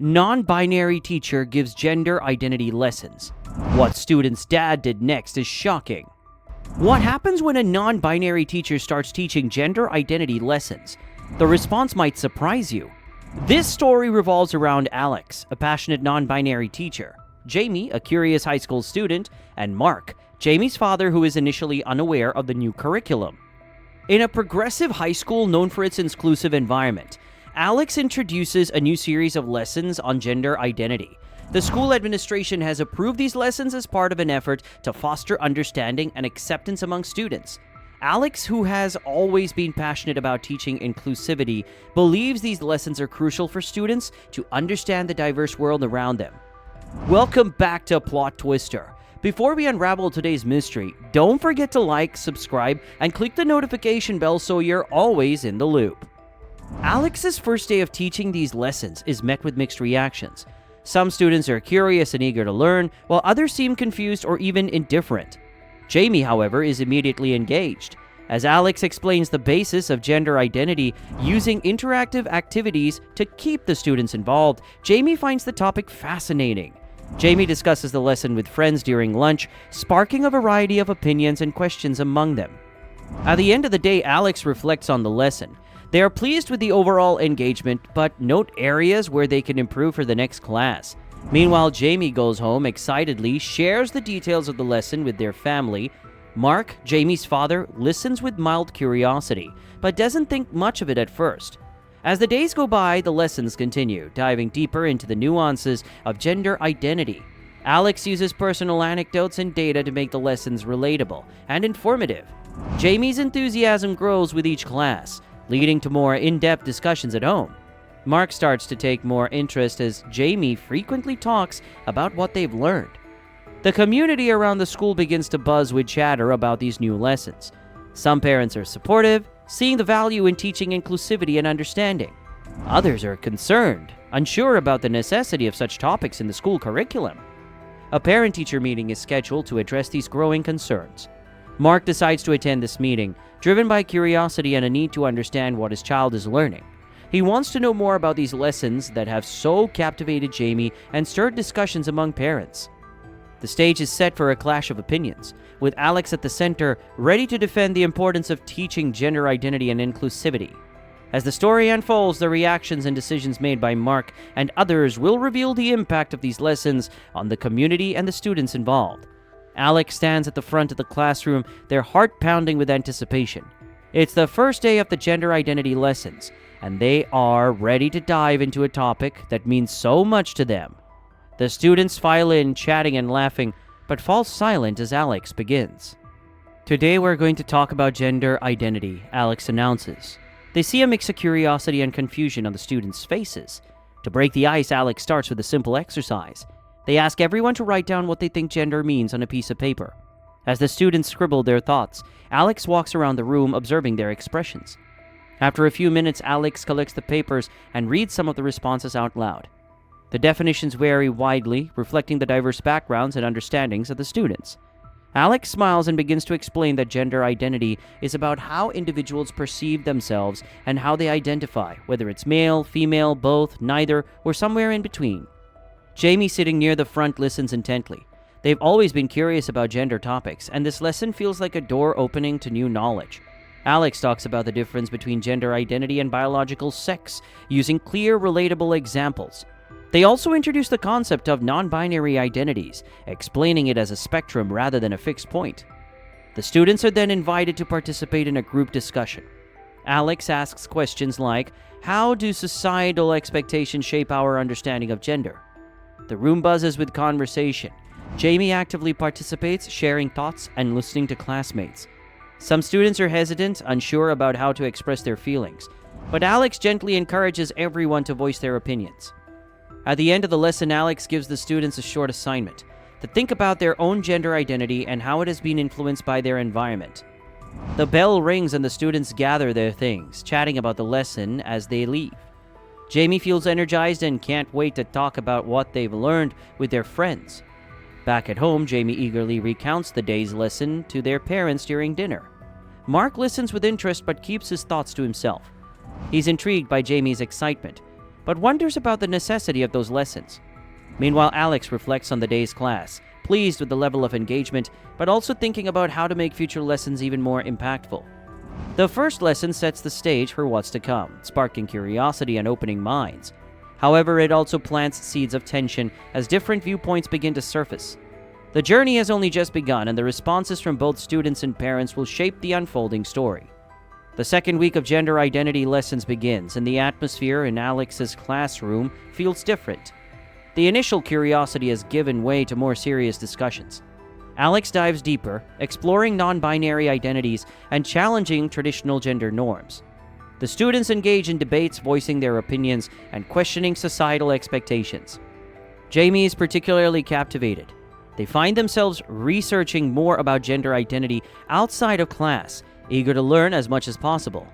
Non-binary teacher gives gender identity lessons. What student's dad did next is shocking. What happens when a non-binary teacher starts teaching gender identity lessons? The response might surprise you. This story revolves around Alex, a passionate non-binary teacher, Jamie, a curious high school student, and Mark, Jamie's father, who is initially unaware of the new curriculum. In a progressive high school known for its inclusive environment, Alex introduces a new series of lessons on gender identity. The school administration has approved these lessons as part of an effort to foster understanding and acceptance among students. Alex, who has always been passionate about teaching inclusivity, believes these lessons are crucial for students to understand the diverse world around them. Welcome back to PlotTwister. Before we unravel today's mystery, don't forget to like, subscribe, and click the notification bell so you're always in the loop. Alex's first day of teaching these lessons is met with mixed reactions. Some students are curious and eager to learn, while others seem confused or even indifferent. Jamie, however, is immediately engaged. As Alex explains the basis of gender identity using interactive activities to keep the students involved, Jamie finds the topic fascinating. Jamie discusses the lesson with friends during lunch, sparking a variety of opinions and questions among them. At the end of the day, Alex reflects on the lesson. They are pleased with the overall engagement, but note areas where they can improve for the next class. Meanwhile, Jamie goes home excitedly, shares the details of the lesson with their family. Mark, Jamie's father, listens with mild curiosity, but doesn't think much of it at first. As the days go by, the lessons continue, diving deeper into the nuances of gender identity. Alex uses personal anecdotes and data to make the lessons relatable and informative. Jamie's enthusiasm grows with each class, leading to more in-depth discussions at home. Mark starts to take more interest as Jamie frequently talks about what they've learned. The community around the school begins to buzz with chatter about these new lessons. Some parents are supportive, seeing the value in teaching inclusivity and understanding. Others are concerned, unsure about the necessity of such topics in the school curriculum. A parent-teacher meeting is scheduled to address these growing concerns. Mark decides to attend this meeting, driven by curiosity and a need to understand what his child is learning. He wants to know more about these lessons that have so captivated Jamie and stirred discussions among parents. The stage is set for a clash of opinions, with Alex at the center, ready to defend the importance of teaching gender identity and inclusivity. As the story unfolds, the reactions and decisions made by Mark and others will reveal the impact of these lessons on the community and the students involved. Alex stands at the front of the classroom, their heart pounding with anticipation. It's the first day of the gender identity lessons, and they are ready to dive into a topic that means so much to them. The students file in, chatting and laughing, but fall silent as Alex begins. Today we're going to talk about gender identity, Alex announces. They see a mix of curiosity and confusion on the students' faces. To break the ice, Alex starts with a simple exercise. They ask everyone to write down what they think gender means on a piece of paper. As the students scribble their thoughts, Alex walks around the room observing their expressions. After a few minutes, Alex collects the papers and reads some of the responses out loud. The definitions vary widely, reflecting the diverse backgrounds and understandings of the students. Alex smiles and begins to explain that gender identity is about how individuals perceive themselves and how they identify, whether it's male, female, both, neither, or somewhere in between. Jamie, sitting near the front, listens intently. They've always been curious about gender topics, and this lesson feels like a door opening to new knowledge. Alex talks about the difference between gender identity and biological sex, using clear, relatable examples. They also introduce the concept of non-binary identities, explaining it as a spectrum rather than a fixed point. The students are then invited to participate in a group discussion. Alex asks questions like, how do societal expectations shape our understanding of gender? The room buzzes with conversation. Jamie actively participates, sharing thoughts and listening to classmates. Some students are hesitant, unsure about how to express their feelings, but Alex gently encourages everyone to voice their opinions. At the end of the lesson, Alex gives the students a short assignment to think about their own gender identity and how it has been influenced by their environment. The bell rings and the students gather their things, chatting about the lesson as they leave. Jamie feels energized and can't wait to talk about what they've learned with their friends. Back at home, Jamie eagerly recounts the day's lesson to their parents during dinner. Mark listens with interest but keeps his thoughts to himself. He's intrigued by Jamie's excitement. but wonders about the necessity of those lessons. Meanwhile, Alex reflects on the day's class, pleased with the level of engagement, but also thinking about how to make future lessons even more impactful. The first lesson sets the stage for what's to come, sparking curiosity and opening minds. However, it also plants seeds of tension as different viewpoints begin to surface. The journey has only just begun, and the responses from both students and parents will shape the unfolding story. The second week of gender identity lessons begins, and the atmosphere in Alex's classroom feels different. The initial curiosity has given way to more serious discussions. Alex dives deeper, exploring non-binary identities and challenging traditional gender norms. The students engage in debates, voicing their opinions and questioning societal expectations. Jamie is particularly captivated. They find themselves researching more about gender identity outside of class, eager to learn as much as possible.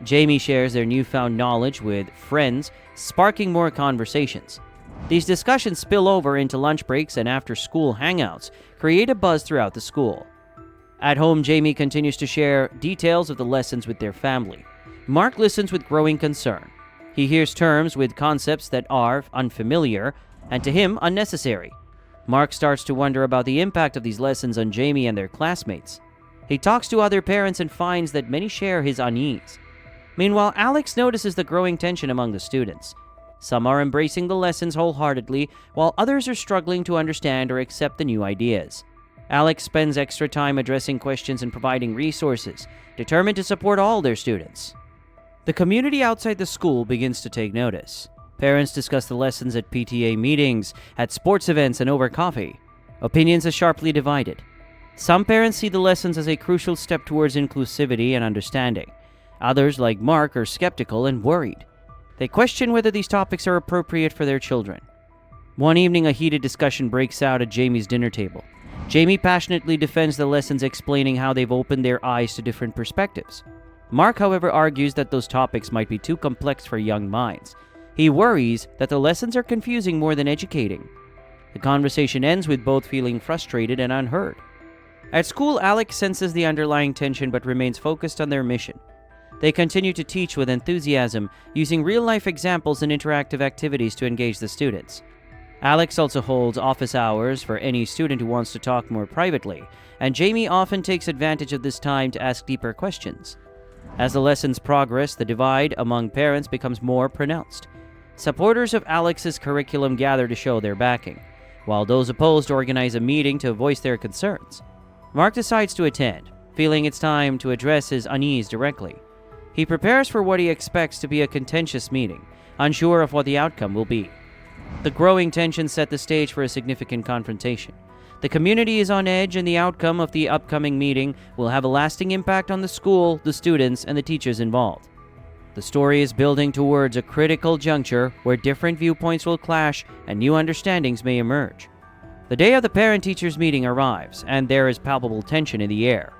Jamie shares their newfound knowledge with friends, sparking more conversations. These discussions spill over into lunch breaks and after-school hangouts, create a buzz throughout the school. At home, Jamie continues to share details of the lessons with their family. Mark listens with growing concern. He hears terms with concepts that are unfamiliar and to him unnecessary. Mark starts to wonder about the impact of these lessons on Jamie and their classmates. He talks to other parents and finds that many share his unease. Meanwhile, Alex notices the growing tension among the students. Some are embracing the lessons wholeheartedly, while others are struggling to understand or accept the new ideas. Alex spends extra time addressing questions and providing resources, determined to support all their students. The community outside the school begins to take notice. Parents discuss the lessons at PTA meetings, at sports events, and over coffee. Opinions are sharply divided. Some parents see the lessons as a crucial step towards inclusivity and understanding. Others, like Mark, are skeptical and worried. They question whether these topics are appropriate for their children. One evening, a heated discussion breaks out at Jamie's dinner table. Jamie passionately defends the lessons, explaining how they've opened their eyes to different perspectives. Mark, however, argues that those topics might be too complex for young minds. He worries that the lessons are confusing more than educating. The conversation ends with both feeling frustrated and unheard. At school, Alex senses the underlying tension but remains focused on their mission. They continue to teach with enthusiasm, using real-life examples and interactive activities to engage the students. Alex also holds office hours for any student who wants to talk more privately, and Jamie often takes advantage of this time to ask deeper questions. As the lessons progress, the divide among parents becomes more pronounced. Supporters of Alex's curriculum gather to show their backing, while those opposed organize a meeting to voice their concerns. Mark decides to attend, feeling it's time to address his unease directly. He prepares for what he expects to be a contentious meeting, unsure of what the outcome will be. The growing tension set the stage for a significant confrontation. The community is on edge, and the outcome of the upcoming meeting will have a lasting impact on the school, the students, and the teachers involved. The story is building towards a critical juncture where different viewpoints will clash and new understandings may emerge. The day of the parent-teachers meeting arrives, and there is palpable tension in the air.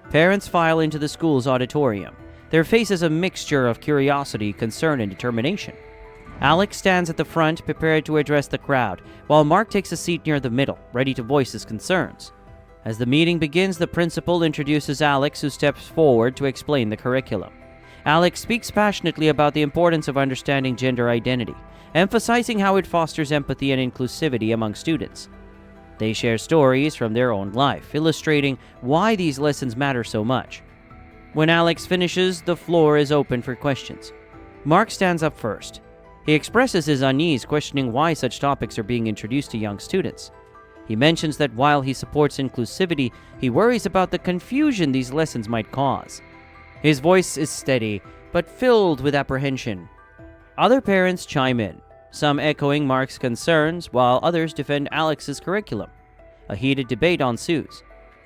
Parents file into the school's auditorium, their faces a mixture of curiosity, concern, and determination. Alex stands at the front, prepared to address the crowd, while Mark takes a seat near the middle, ready to voice his concerns. As the meeting begins, the principal introduces Alex, who steps forward to explain the curriculum. Alex speaks passionately about the importance of understanding gender identity, emphasizing how it fosters empathy and inclusivity among students. They share stories from their own life, illustrating why these lessons matter so much. When Alex finishes, the floor is open for questions. Mark stands up first. He expresses his unease, questioning why such topics are being introduced to young students. He mentions that while he supports inclusivity, he worries about the confusion these lessons might cause. His voice is steady, but filled with apprehension. Other parents chime in, some echoing Mark's concerns, while others defend Alex's curriculum. A heated debate ensues.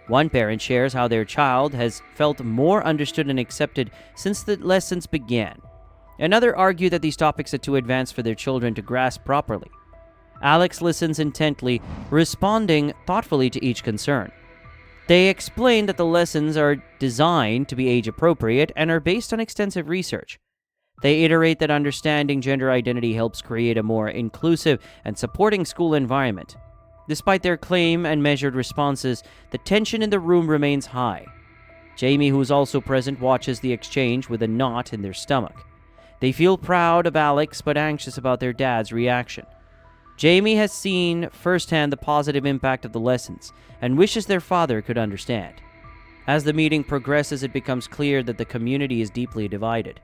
One parent shares how their child has felt more understood and accepted since the lessons began. Another argues that these topics are too advanced for their children to grasp properly. Alex listens intently, responding thoughtfully to each concern. They explain that the lessons are designed to be age-appropriate and are based on extensive research. They iterate that understanding gender identity helps create a more inclusive and supporting school environment. Despite their claim and measured responses, the tension in the room remains high. Jamie, who is also present, watches the exchange with a knot in their stomach. They feel proud of Alex but anxious about their dad's reaction. Jamie has seen firsthand the positive impact of the lessons and wishes their father could understand. As the meeting progresses, it becomes clear that the community is deeply divided.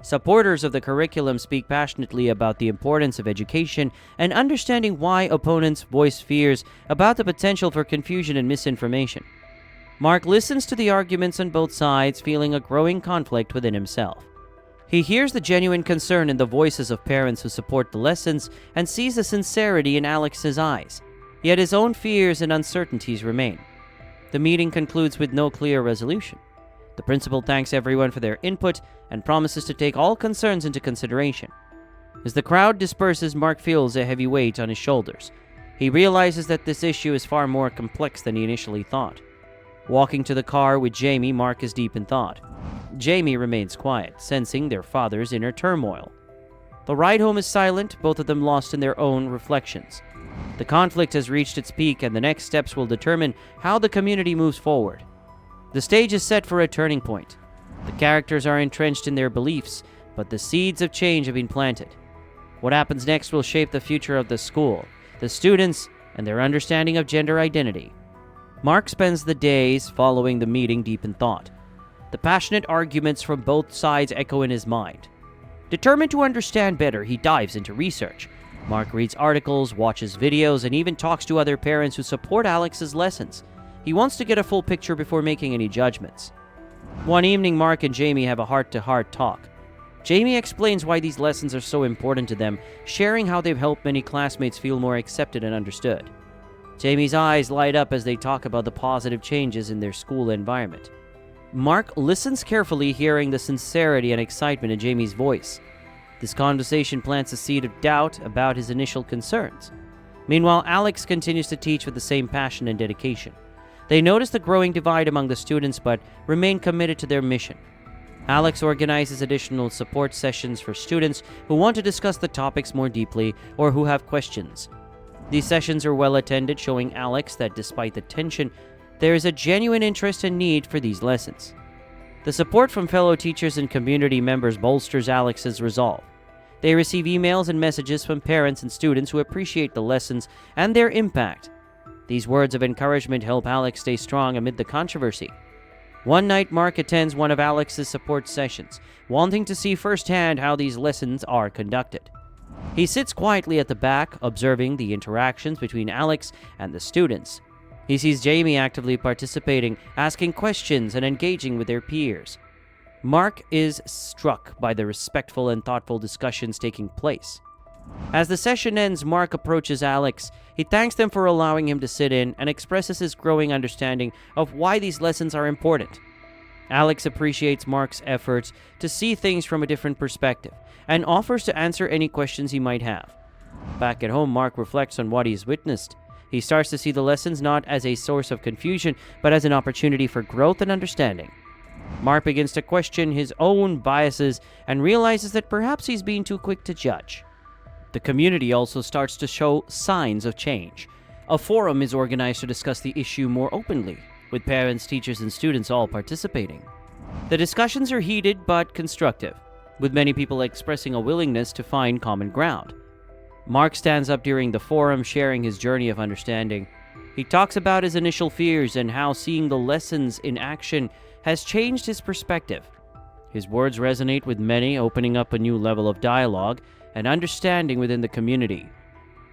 Supporters of the curriculum speak passionately about the importance of education and understanding why opponents voice fears about the potential for confusion and misinformation. Mark listens to the arguments on both sides, feeling a growing conflict within himself. He hears the genuine concern in the voices of parents who support the lessons and sees the sincerity in Alex's eyes, yet his own fears and uncertainties remain. The meeting concludes with no clear resolution. The principal thanks everyone for their input and promises to take all concerns into consideration. As the crowd disperses, Mark feels a heavy weight on his shoulders. He realizes that this issue is far more complex than he initially thought. Walking to the car with Jamie, Mark is deep in thought. Jamie remains quiet, sensing their father's inner turmoil. The ride home is silent, both of them lost in their own reflections. The conflict has reached its peak, and the next steps will determine how the community moves forward. The stage is set for a turning point. The characters are entrenched in their beliefs, but the seeds of change have been planted. What happens next will shape the future of the school, the students, and their understanding of gender identity. Mark spends the days following the meeting deep in thought. The passionate arguments from both sides echo in his mind. Determined to understand better, he dives into research. Mark reads articles, watches videos, and even talks to other parents who support Alex's lessons. He wants to get a full picture before making any judgments. One evening, Mark and Jamie have a heart-to-heart talk. Jamie explains why these lessons are so important to them, sharing how they've helped many classmates feel more accepted and understood. Jamie's eyes light up as they talk about the positive changes in their school environment. Mark listens carefully, hearing the sincerity and excitement in Jamie's voice. This conversation plants a seed of doubt about his initial concerns. Meanwhile, Alex continues to teach with the same passion and dedication. They notice the growing divide among the students but remain committed to their mission. Alex organizes additional support sessions for students who want to discuss the topics more deeply or who have questions. These sessions are well attended, showing Alex that despite the tension, there is a genuine interest and need for these lessons. The support from fellow teachers and community members bolsters Alex's resolve. They receive emails and messages from parents and students who appreciate the lessons and their impact. These words of encouragement help Alex stay strong amid the controversy. One night, Mark attends one of Alex's support sessions, wanting to see firsthand how these lessons are conducted. He sits quietly at the back, observing the interactions between Alex and the students. He sees Jamie actively participating, asking questions, and engaging with their peers. Mark is struck by the respectful and thoughtful discussions taking place. As the session ends, Mark approaches Alex. He thanks them for allowing him to sit in and expresses his growing understanding of why these lessons are important. Alex appreciates Mark's efforts to see things from a different perspective and offers to answer any questions he might have. Back at home, Mark reflects on what he's witnessed. He starts to see the lessons not as a source of confusion, but as an opportunity for growth and understanding. Mark begins to question his own biases and realizes that perhaps he's being too quick to judge. The community also starts to show signs of change. A forum is organized to discuss the issue more openly, with parents, teachers, and students all participating. The discussions are heated but constructive, with many people expressing a willingness to find common ground. Mark stands up during the forum, sharing his journey of understanding. He talks about his initial fears and how seeing the lessons in action has changed his perspective. His words resonate with many, opening up a new level of dialogue and understanding within the community.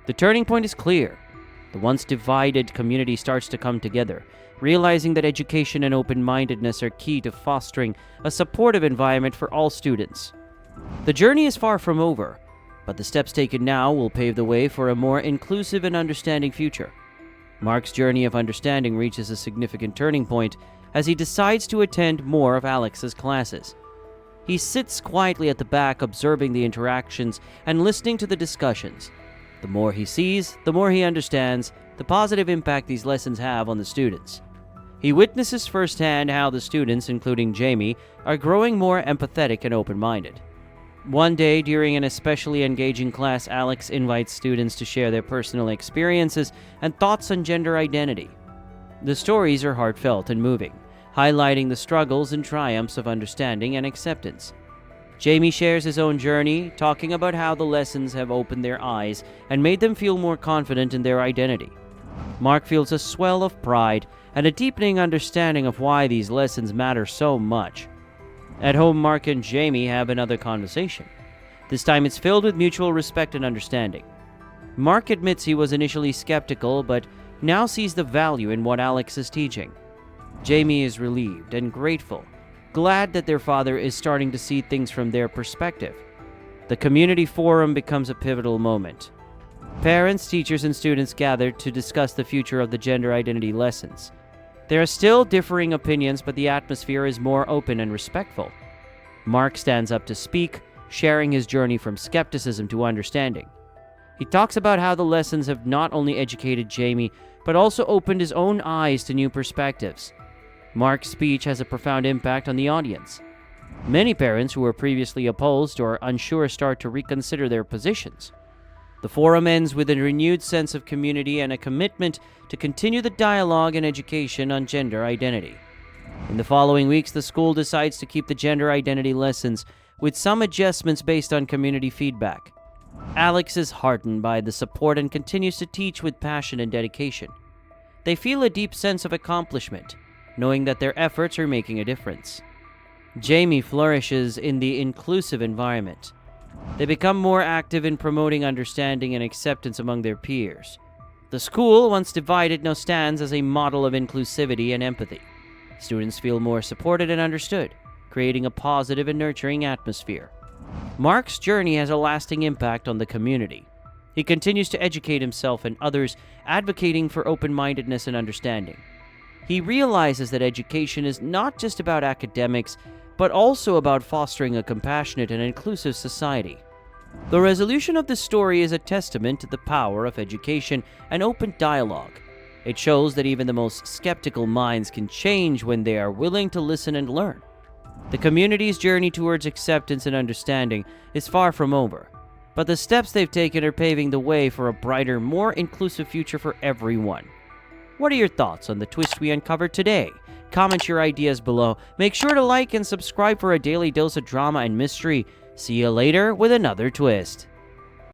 The turning point is clear. The once divided community starts to come together, realizing that education and open-mindedness are key to fostering a supportive environment for all students. The journey is far from over, but the steps taken now will pave the way for a more inclusive and understanding future. Mark's journey of understanding reaches a significant turning point as he decides to attend more of Alex's classes. He sits quietly at the back, observing the interactions and listening to the discussions. The more he sees, the more he understands the positive impact these lessons have on the students. He witnesses firsthand how the students, including Jamie, are growing more empathetic and open-minded. One day, during an especially engaging class, Alex invites students to share their personal experiences and thoughts on gender identity. The stories are heartfelt and moving, highlighting the struggles and triumphs of understanding and acceptance. Jamie shares his own journey, talking about how the lessons have opened their eyes and made them feel more confident in their identity. Mark feels a swell of pride and a deepening understanding of why these lessons matter so much. At home, Mark and Jamie have another conversation. This time it's filled with mutual respect and understanding. Mark admits he was initially skeptical, but now sees the value in what Alex is teaching. Jamie is relieved and grateful, glad that their father is starting to see things from their perspective. The community forum becomes a pivotal moment. Parents, teachers, and students gather to discuss the future of the gender identity lessons. There are still differing opinions, but the atmosphere is more open and respectful. Mark stands up to speak, sharing his journey from skepticism to understanding. He talks about how the lessons have not only educated Jamie, but also opened his own eyes to new perspectives. Mark's speech has a profound impact on the audience. Many parents who were previously opposed or unsure start to reconsider their positions. The forum ends with a renewed sense of community and a commitment to continue the dialogue and education on gender identity. In the following weeks, the school decides to keep the gender identity lessons, with some adjustments based on community feedback. Alex is heartened by the support and continues to teach with passion and dedication. They feel a deep sense of accomplishment, knowing that their efforts are making a difference. Jamie flourishes in the inclusive environment. They become more active in promoting understanding and acceptance among their peers. The school, once divided, now stands as a model of inclusivity and empathy. Students feel more supported and understood, creating a positive and nurturing atmosphere. Mark's journey has a lasting impact on the community. He continues to educate himself and others, advocating for open-mindedness and understanding. He realizes that education is not just about academics, but also about fostering a compassionate and inclusive society. The resolution of the story is a testament to the power of education and open dialogue. It shows that even the most skeptical minds can change when they are willing to listen and learn. The community's journey towards acceptance and understanding is far from over, but the steps they've taken are paving the way for a brighter, more inclusive future for everyone. What are your thoughts on the twist we uncovered today? Comment your ideas below. Make sure to like and subscribe for a daily dose of drama and mystery. See you later with another twist.